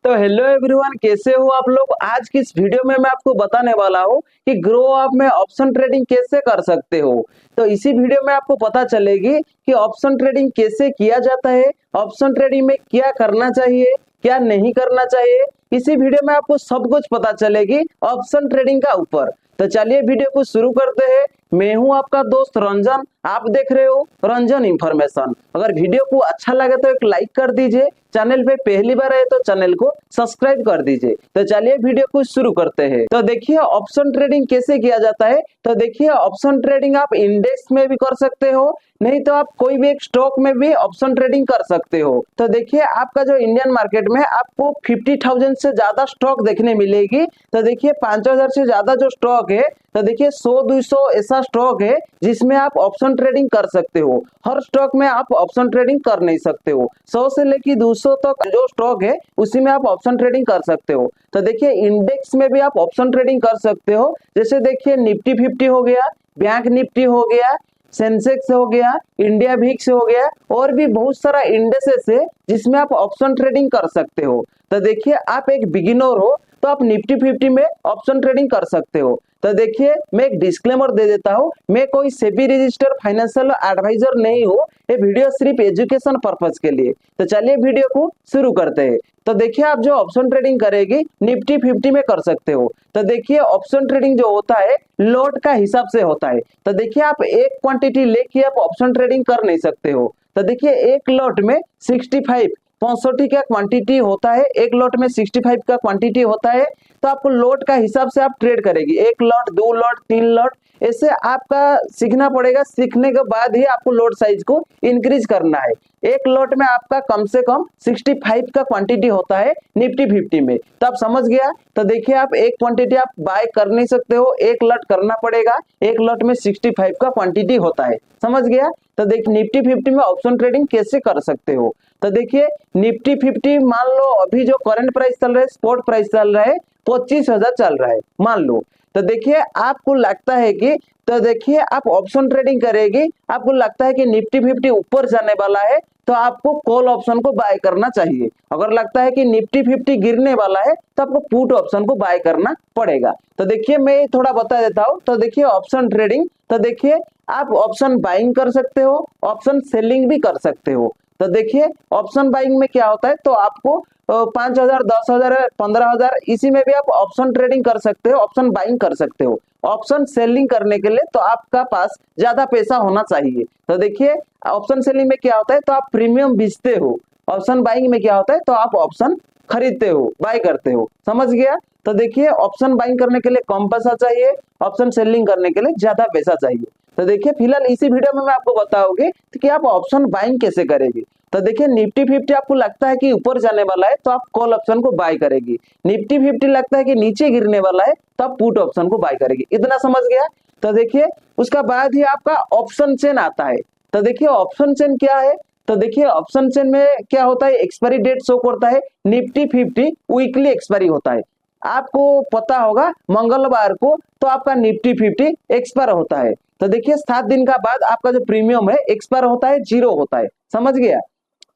तो hello everyone, कैसे हो आप लोग। आज की इस वीडियो में मैं आपको बताने वाला हूँ कि ग्रो अप में ऑप्शन ट्रेडिंग कैसे कर सकते हो। तो इसी वीडियो में आपको पता चलेगी कि ऑप्शन ट्रेडिंग कैसे किया जाता है, ऑप्शन ट्रेडिंग में क्या करना चाहिए, क्या नहीं करना चाहिए। इसी वीडियो में आपको सब कुछ पता चलेगी ऑप्शन ट्रेडिंग का ऊपर। तो चलिए वीडियो को शुरू करते हैं। मैं हूं आपका दोस्त रंजन, आप देख रहे हो रंजन इंफॉर्मेशन। अगर वीडियो को अच्छा लगे तो एक लाइक कर दीजिए, चैनल पे पहली बार आए तो चैनल को सब्सक्राइब कर दीजिए। तो चलिए वीडियो को शुरू करते हैं। तो देखिए ऑप्शन ट्रेडिंग कैसे किया जाता है। तो देखिए ऑप्शन ट्रेडिंग आप इंडेक्स में भी कर सकते हो, नहीं तो आप कोई भी एक स्टॉक में भी ऑप्शन ट्रेडिंग कर सकते हो। तो देखिए आपका जो इंडियन मार्केट में आपको 50,000 से ज्यादा स्टॉक देखने मिलेगी। तो देखिए 5,000 से ज्यादा जो स्टॉक है, तो देखिए 100-200 ऐसा स्टॉक है जिसमें आप ऑप्शन ट्रेडिंग कर सकते हो। हर स्टॉक में आप ऑप्शन ट्रेडिंग कर नहीं सकते हो। 100 से लेकर 200 तक जो स्टॉक है उसी में आप ऑप्शन ट्रेडिंग कर सकते हो। तो देखिए इंडेक्स में भी आप ऑप्शन ट्रेडिंग कर सकते हो। जैसे देखिए निफ्टी 50 हो गया, बैंक निफ्टी हो गया, सेंसेक्स हो गया, इंडिया विक्स हो गया, और भी बहुत सारा इंडेसेस है जिसमें आप ऑप्शन ट्रेडिंग कर सकते हो। तो देखिए आप एक बिगिनर हो तो आप निफ्टी 50 में ऑप्शन ट्रेडिंग कर सकते हो। तो देखिए मैं एक डिस्क्लेमर दे देता हूँ, मैं कोई सेबी रजिस्टर्ड फाइनेंशियल एडवाइजर नहीं हूँ। ये वीडियो सिर्फ एजुकेशन पर्पज के लिए। तो चलिए वीडियो को शुरू करते हैं। तो देखिए आप जो ऑप्शन ट्रेडिंग करेगी निफ्टी 50 में कर सकते हो। तो देखिए ऑप्शन ट्रेडिंग जो होता है लॉट का हिसाब से होता है। तो देखिए आप एक क्वांटिटी लेके आप ऑप्शन ट्रेडिंग कर नहीं सकते हो। तो देखिए एक लॉट में 65 का क्वांटिटी होता है, एक लॉट में 65 का क्वांटिटी होता है। तो आपको लॉट का हिसाब से आप ट्रेड करेगी, एक लॉट, दो लॉट, तीन लॉट, ऐसे आपका सीखना पड़ेगा। सीखने के बाद ही आपको लॉट साइज को इंक्रीज करना है। एक लॉट में आपका कम से कम 65 का क्वांटिटी होता है निफ्टी 50 में। तो आप समझ गया। तो देखिए आप एक क्वांटिटी आप बाय कर नहीं सकते हो, एक लॉट करना पड़ेगा। एक लॉट में 65 का क्वांटिटी होता है, समझ गया। तो देखिए निफ्टी 50 में ऑप्शन ट्रेडिंग कैसे कर सकते हो। तो देखिए निफ्टी 50 मान लो अभी जो करंट प्राइस चल रहा है, स्पॉट प्राइस चल रहा है 25,000 चल रहा है मान लो। तो देखिए आपको लगता है कि, तो देखिए आप ऑप्शन ट्रेडिंग करेगी, आपको लगता है कि निफ्टी 50 ऊपर जाने वाला है तो आपको कॉल ऑप्शन को बाय करना चाहिए। अगर लगता है कि निफ्टी 50 गिरने वाला है तो आपको पुट ऑप्शन को बाय करना पड़ेगा। तो देखिए मैं थोड़ा बता देता हूँ। तो देखिए ऑप्शन ट्रेडिंग, तो देखिए आप ऑप्शन बाइंग कर सकते हो, ऑप्शन सेलिंग भी कर सकते हो। तो देखिए ऑप्शन बाइंग में क्या होता है, तो आपको 5,000, 10,000, 15,000 इसी में भी आप ऑप्शन ट्रेडिंग कर सकते हो, ऑप्शन बाइंग कर सकते हो। ऑप्शन सेलिंग करने के लिए तो आपका पास ज्यादा पैसा होना चाहिए। तो देखिए ऑप्शन सेलिंग में क्या होता है, तो आप प्रीमियम बेचते हो। ऑप्शन बाइंग में क्या होता है, तो आप ऑप्शन खरीदते हो, बाय करते हो, समझ गया। तो देखिए ऑप्शन बाइंग करने के लिए कम पैसा चाहिए, ऑप्शन सेलिंग करने के लिए ज्यादा पैसा चाहिए। तो देखिए फिलहाल इसी वीडियो में मैं आपको बताऊंगी कि आप ऑप्शन बाइंग कैसे करेंगे। तो देखिए निफ्टी 50 आपको लगता है कि ऊपर जाने वाला है तो आप कॉल ऑप्शन को बाय करेगी। निफ्टी 50 लगता है कि नीचे गिरने वाला है तो आप पुट ऑप्शन को बाय करेगी। इतना समझ गया। तो देखिए उसका बाद ही आपका ऑप्शन चेन आता है। तो देखिए ऑप्शन चेन क्या है, तो देखिए ऑप्शन चेन में क्या होता है, एक्सपायरी डेट शो करता है। निफ्टी 50 वीकली एक्सपायरी होता है। आपको पता होगा मंगलवार को तो आपका निफ्टी 50 एक्सपायर होता है। तो देखिए 7 दिन का बाद आपका जो प्रीमियम है एक्सपायर होता है, जीरो होता है, समझ गया।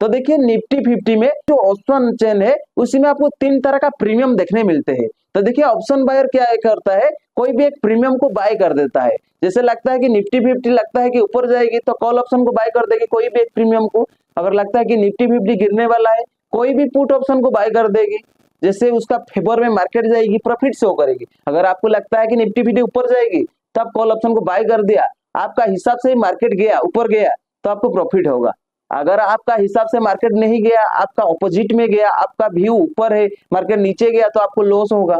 तो देखिए निफ्टी 50 में जो ऑप्शन चेन है उसी में आपको 3 तरह का प्रीमियम देखने मिलते हैं। तो देखिए ऑप्शन बायर क्या करता है, कोई भी एक प्रीमियम को बाय कर देता है। जैसे लगता है कि निफ्टी 50 लगता है कि ऊपर जाएगी तो कॉल ऑप्शन को बाय कर देगी कोई भी एक प्रीमियम को। अगर लगता है कि निफ्टी 50 गिरने वाला है कोई भी पुट ऑप्शन को बाय कर देगी। जैसे उसका फेवर में मार्केट जाएगी, प्रॉफिट शो करेगी। अगर आपको लगता है कि निफ्टी 50 ऊपर जाएगी तो आप कॉल ऑप्शन को बाय कर दिया, आपका हिसाब से मार्केट गया ऊपर गया तो आपको प्रॉफिट होगा। अगर आपका हिसाब से मार्केट नहीं गया, आपका ऑपोजिट में गया, आपका व्यू ऊपर है मार्केट नीचे गया तो आपको लॉस होगा।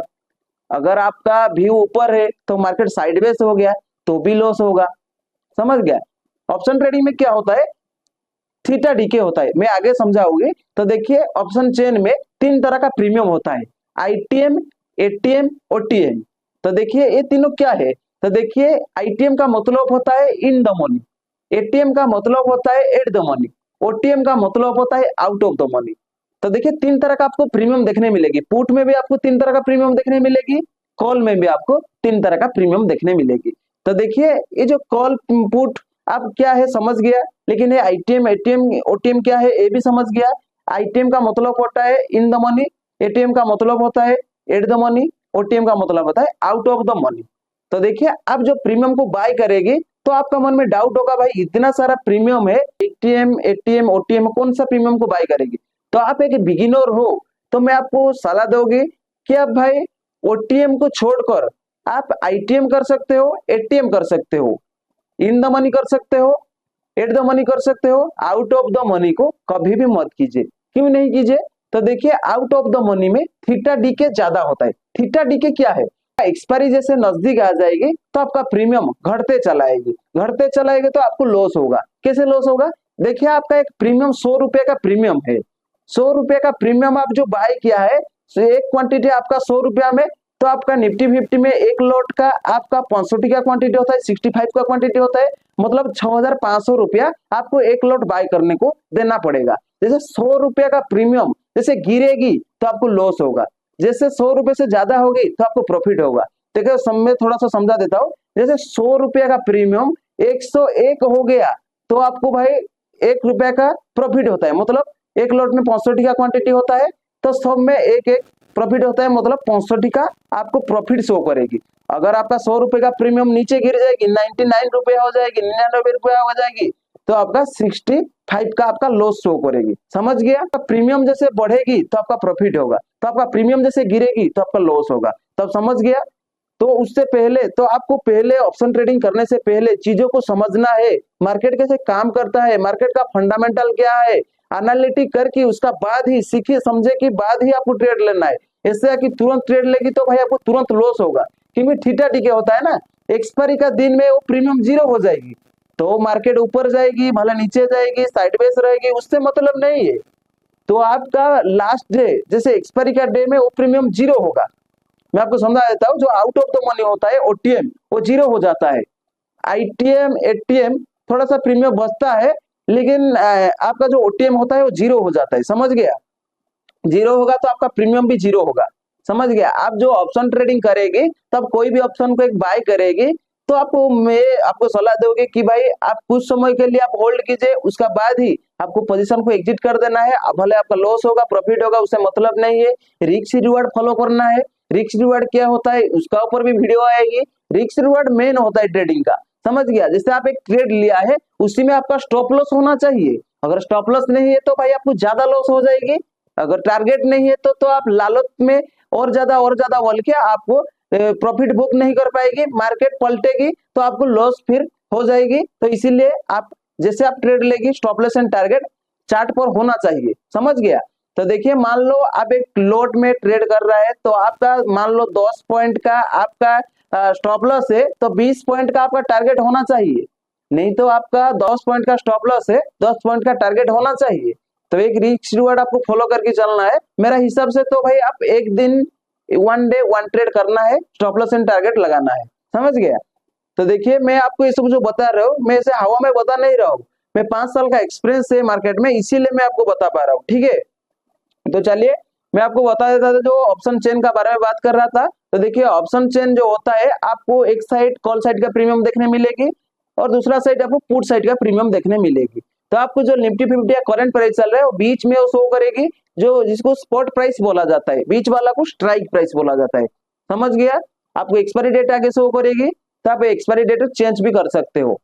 अगर आपका व्यू ऊपर है तो मार्केट साइडवेज हो गया तो भी लॉस होगा, समझ गया। ऑप्शन ट्रेडिंग में क्या होता है, थीटा डीके होता है, मैं आगे समझाऊंगी। तो देखिए ऑप्शन चेन में 3 तरह का प्रीमियम होता है, आईटीएम, एटीएम और टीएम। तो देखिए ये तीनों क्या है, तो देखिए आईटीएम का मतलब होता है इन द मनी, एटीएम का मतलब होता है एट द मनी, ओटीएम का मतलब होता है आउट ऑफ द मनी। तो देखिए 3 तरह का आपको प्रीमियम देखने मिलेगी। पुट में भी आपको 3 तरह का प्रीमियम देखने मिलेगी, कॉल में भी आपको 3 तरह का प्रीमियम देखने मिलेगी। तो देखिए ये जो कॉल पुट आप क्या है समझ गया, लेकिन ये आईटीएम, एटीएम, ओटीएम क्या है ये भी समझ गया। आईटीएम का मतलब होता है इन द मनी, एटीएम का मतलब होता है एट द मनी, ओटीएम का मतलब होता है आउट ऑफ द मनी। तो देखिए आप जो प्रीमियम को बाय करेगी तो आपका मन में डाउट होगा भाई इतना सारा प्रीमियम है, एटीएम एटीएम ओटीएम, कौन सा प्रीमियम को बाय करेगी। तो आप एक बिगिनर हो तो मैं आपको सलाह दोगे कि आप भाई ओटीएम को छोड़कर आप आईटीएम कर सकते हो, एटीएम कर सकते हो, इन द मनी कर सकते हो, एट द मनी कर सकते हो, आउट ऑफ द मनी को कभी भी मत कीजिए। क्यों नहीं कीजिए? तो देखिए आउट ऑफ द मनी में थीटा डी के ज्यादा होता है। थीटा डी के क्या है, एक्सपायरी जैसे नजदीक आ जाएगी तो आपका प्रीमियम घटते चलाएगी, घटते चलाएगी तो आपको लॉस होगा। कैसे लॉस होगा? देखिए आपका एक प्रीमियम 100 रुपए का प्रीमियम है, 100 रुपए का प्रीमियम आप जो बाय किया है, एक क्वांटिटी आपका 100 रुपया में, तो आपका निफ्टी 50 में एक लॉट का आपका 65 का क्वांटिटी होता है, 65 का क्वांटिटी होता है, मतलब 6500 रुपया आपको एक लॉट बाय करने को देना पड़ेगा। जैसे 100 रुपया का प्रीमियम जैसे गिरेगी तो आपको लॉस होगा, जैसे 100 रुपए से ज्यादा होगी तो आपको प्रॉफिट होगा। देखिए सब में थोड़ा सा समझा देता हूँ। जैसे 100 रुपया का प्रीमियम 101 हो गया तो आपको भाई 1 रुपया का प्रॉफिट होता है, मतलब एक लॉट में 65 का क्वांटिटी होता है तो सब में एक एक प्रॉफिट होता है, मतलब 65 का आपको प्रॉफिट शो करेगी। अगर आपका 100 रुपए का प्रीमियम नीचे गिर जाएगी, 99 रुपया हो जाएगी, 99 रुपया हो जाएगी, तो आपका 65 का आपका लॉस शो करेगी। समझ गया? प्रीमियम जैसे बढ़ेगी तो आपका प्रॉफिट होगा, तो आपका प्रीमियम जैसे गिरेगी तो आपका लॉस होगा। तब समझ गया? तो उससे पहले तो आपको पहले ऑप्शन ट्रेडिंग करने से पहले चीजों को समझना है, मार्केट कैसे काम करता है, मार्केट का फंडामेंटल क्या है, एनालिटिक करके उसका बाद ही सीखे समझे के बाद ही आपको ट्रेड लेना है। ऐसे कि तुरंत ट्रेड लेगी तो भाई आपको तुरंत लॉस होगा, क्योंकि थीटा डी होता है ना, एक्सपायरी का दिन में वो प्रीमियम जीरो हो जाएगी तो मार्केट ऊपर जाएगी भले नीचे जाएगी साइडवेज रहेगी, उससे मतलब नहीं है। तो आपका लास्ट डे जैसे एक्सपायरी का डे में वो प्रीमियम जीरो होगा। मैं आपको समझा देता हूँ, जो आउट ऑफ द मनी होता है ओटीएम वो जीरो हो जाता है, आईटीएम एटीएम थोड़ा सा प्रीमियम बचता है, लेकिन आपका जो ओटीएम होता है वो जीरो हो जाता है। समझ गया? जीरो होगा तो आपका प्रीमियम भी जीरो होगा। समझ गया? आप जो ऑप्शन ट्रेडिंग करेगी तब कोई भी ऑप्शन को एक बाय करेगी तो मैं आपको सलाह दोगे कि भाई आप कुछ समय के लिए आप होल्ड कीजिए, उसका बाद ही आपको पोजीशन को एग्जिट कर देना है। भले आपका लॉस होगा प्रॉफिट होगा उससे मतलब नहीं है, रिस्क रिवार्ड फॉलो करना है। रिस्क रिवार्ड क्या होता है उसका ऊपर भी वीडियो आएगी। रिस्क रिवार्ड मेन होता है ट्रेडिंग का। समझ गया? जैसे आप एक ट्रेड लिया है उसी में आपका स्टॉप लॉस होना चाहिए, अगर स्टॉप लॉस नहीं है तो भाई आपको ज्यादा लॉस हो जाएगी। अगर टारगेट नहीं है तो आप लालच में और ज्यादा बोल के आपको प्रॉफिट बुक नहीं कर पाएगी, मार्केट पलटेगी तो आपको लॉस फिर हो जाएगी। तो इसीलिए आप जैसे आप ट्रेड लेगी stop loss and target chart पर होना चाहिए। समझ गया? तो देखिए मान लो आप एक लोट में ट्रेड कर रहा है तो आपका मान लो 10 पॉइंट का आपका स्टॉप लॉस है तो 20 पॉइंट का आपका टारगेट होना चाहिए, नहीं तो आपका 10 पॉइंट का स्टॉप लॉस है 10 पॉइंट का टारगेट होना चाहिए। तो एक रिस्क रिवार्ड आपको फॉलो करके चलना है मेरा हिसाब से। तो भाई आप एक दिन वन डे वन ट्रेड करना है, स्टॉप लॉस एंड टारगेट लगाना है। समझ गया? तो देखिए मैं आपको ये सब जो बता रहा हूँ मैं ऐसे हवा में बता नहीं रहा हूँ, मैं 5 साल का एक्सपीरियंस है मार्केट में, इसीलिए मैं आपको बता पा रहा हूँ। ठीक है? तो चलिए मैं आपको बता देता था, जो ऑप्शन चेन का बारे में बात कर रहा था। तो देखिए ऑप्शन चेन जो होता है आपको एक साइड कॉल साइड का प्रीमियम देखने मिलेगी और दूसरा साइड आपको पुट साइड का प्रीमियम देखने मिलेगी। तो आपको जो निफ्टी 50 या करंट प्राइस चल रहा है वो बीच में वो शो करेगी, जो जिसको स्पॉट प्राइस बोला जाता है, बीच वाला को स्ट्राइक प्राइस बोला जाता है। समझ गया? आपको एक्सपायरी डेट आगे शो करेगी तो आप एक्सपायरी डेट चेंज भी कर सकते हो।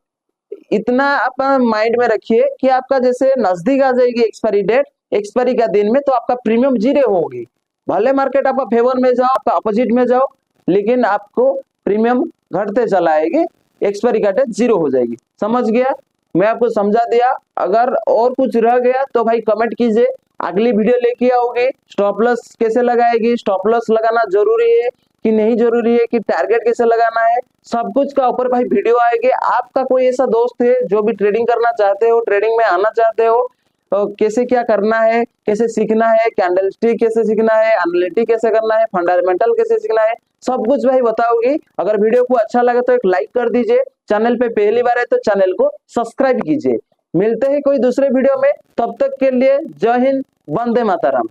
इतना आप माइंड में रखिए कि आपका जैसे नजदीक आ जाएगी एक्सपायरी डेट, एक्सपायरी का दिन में, तो आपका प्रीमियम जीरो होगी। भले मार्केट आपका फेवर में जाओ आपका अपोजिट में जाओ, लेकिन आपको प्रीमियम घटते चला आएगी, एक्सपायरी का डेट जीरो हो जाएगी। समझ गया? मैं आपको समझा दिया। अगर और कुछ रह गया तो भाई कमेंट कीजिए, अगली वीडियो लेके आओगे। स्टॉप लॉस कैसे लगाएगी, स्टॉप लॉस लगाना जरूरी है कि नहीं जरूरी है, कि टारगेट कैसे लगाना है, सब कुछ का ऊपर भाई वीडियो आएगी। आपका कोई ऐसा दोस्त है जो भी ट्रेडिंग करना चाहते हो, ट्रेडिंग में आना चाहते हो, तो कैसे क्या करना है, कैसे सीखना है, कैंडलस्टिक कैसे सीखना है, एनालिटिक कैसे करना है, फंडामेंटल कैसे सीखना है, सब कुछ भाई बताओगी। अगर वीडियो को अच्छा लगे तो एक लाइक कर दीजिए, चैनल पे पहली बार है तो चैनल को सब्सक्राइब कीजिए। मिलते हैं कोई दूसरे वीडियो में, तब तक के लिए जय हिंद, वंदे मातरम।